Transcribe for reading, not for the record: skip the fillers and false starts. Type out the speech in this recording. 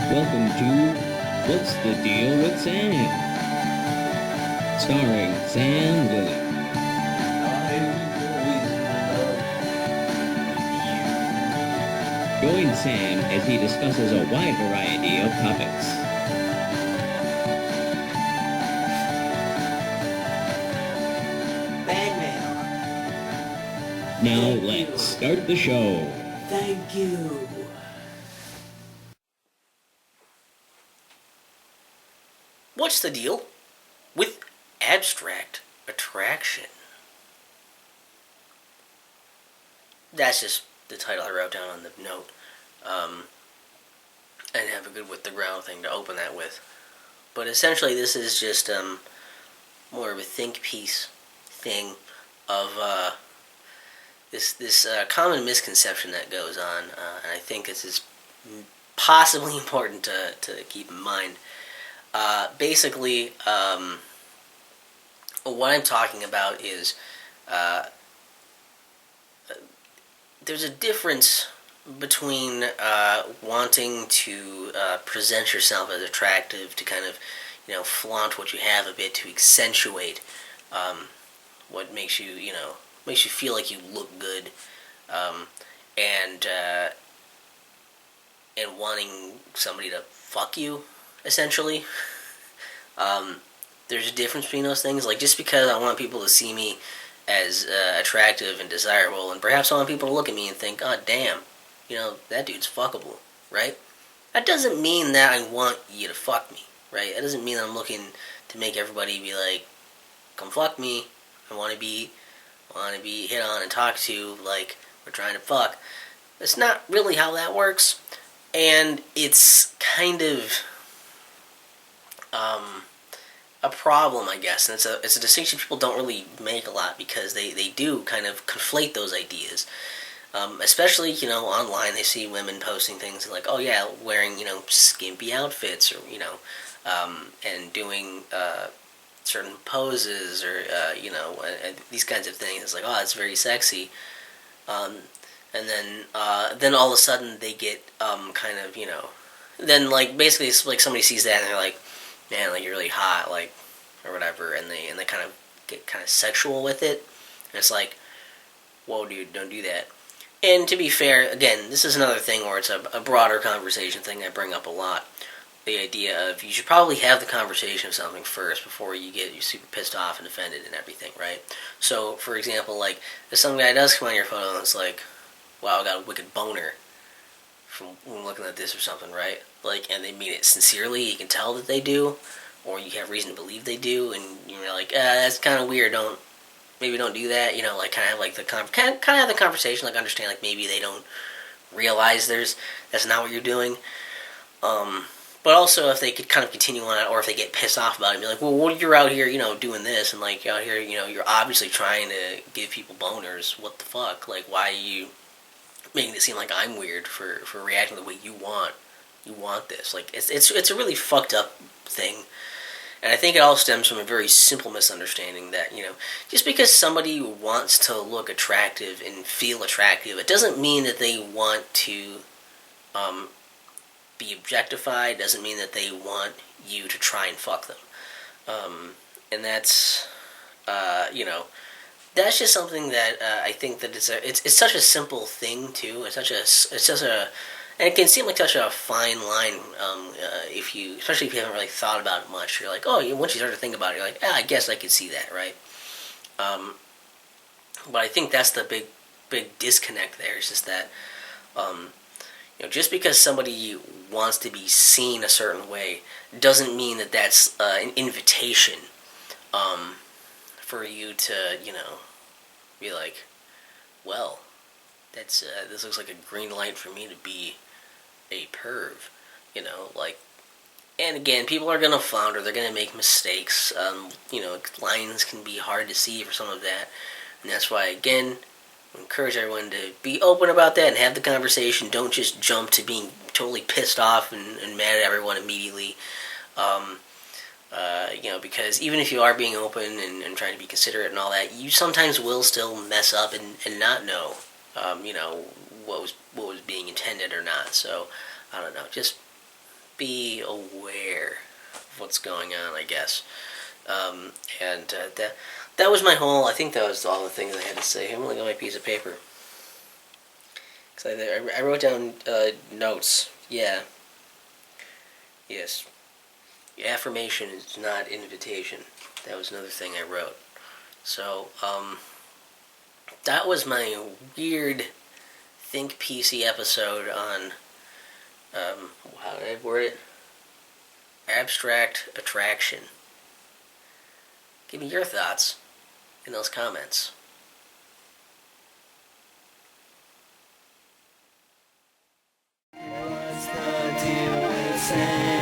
Welcome to What's the Deal with Sam? Starring Sam Lilly. Join Sam as he discusses a wide variety of topics. Bang Now Thank let's you. start the show. Thank you. What's the deal with abstract attraction? That's just the title I wrote down on the note. I didn't have a good with the ground thing to open that with. But essentially, this is just more of a think piece thing of this common misconception that goes on, and I think this is possibly important to keep in mind. Basically, what I'm talking about is there's a difference between wanting to present yourself as attractive, to kind of, flaunt what you have a bit, to accentuate what makes you, makes you feel like you look good, and wanting somebody to fuck you, essentially. There's a difference between those things. Like, just because I want people to see me as attractive and desirable, and perhaps I want people to look at me and think, oh, damn, that dude's fuckable, right? That doesn't mean that I want you to fuck me, right? That doesn't mean that I'm looking to make everybody be like, come fuck me. I want to be hit on and talked to like we're trying to fuck. That's not really how that works, and it's kind of a problem, I guess, and it's a distinction people don't really make a lot, because they do kind of conflate those ideas. Especially, online, they see women posting things like, oh yeah, wearing, skimpy outfits, or, and doing certain poses, or, these kinds of things. It's like, oh, it's very sexy. And then all of a sudden they get, kind of, then, like, basically it's like somebody sees that and they're like, man, like, you're really hot, like, or whatever, and they kind of get kind of sexual with it. And it's like, whoa, dude, don't do that. And to be fair, again, this is another thing where it's a broader conversation thing I bring up a lot. The idea of you should probably have the conversation of something first before you get super pissed off and offended and everything, right? So, for example, like, if some guy does come on your photo and it's like, wow, I got a wicked boner from looking at this or something, right? Like, and they mean it sincerely, you can tell that they do, or you have reason to believe they do, and you're like, that's kind of weird, maybe don't do that, like, kind of have like kind of have the conversation, like, understand, like, maybe they don't realize that's not what you're doing. But also, if they could kind of continue on it, or if they get pissed off about it, and be like, well, what, you're out here, doing this, and, like, out here, you're obviously trying to give people boners. What the fuck? Like, why are you making it seem like I'm weird for reacting the way you want? You want this? Like, it's a really fucked up thing. And I think it all stems from a very simple misunderstanding that, just because somebody wants to look attractive and feel attractive, it doesn't mean that they want to be objectified, doesn't mean that they want you to try and fuck them. And that's, that's just something that I think that it's such a simple thing, too. It's such a, and it can seem like such a fine line, especially if you haven't really thought about it much. You're like, oh, once you start to think about it, you're like, I guess I could see that, right? But I think that's the big disconnect there. It's just that, just because somebody wants to be seen a certain way doesn't mean that that's an invitation for you to, be like, well, this looks like a green light for me to be a perv, like, and again, people are going to flounder, they're going to make mistakes, lines can be hard to see for some of that, and that's why, again, I encourage everyone to be open about that and have the conversation. Don't just jump to being totally pissed off and mad at everyone immediately, because even if you are being open and trying to be considerate and all that, you sometimes will still mess up and not know, what was being intended or not. So, I don't know, just be aware of what's going on, I guess. And that was my whole. I think that was all the things I had to say. I'm only got my piece of paper. Cause I wrote down notes. Yeah. Yes. Affirmation is not invitation. That was another thing I wrote. So, that was my weird Think PC episode on, how did I word it? Abstract attraction. Give me your thoughts in those comments. What's the deal with Sam?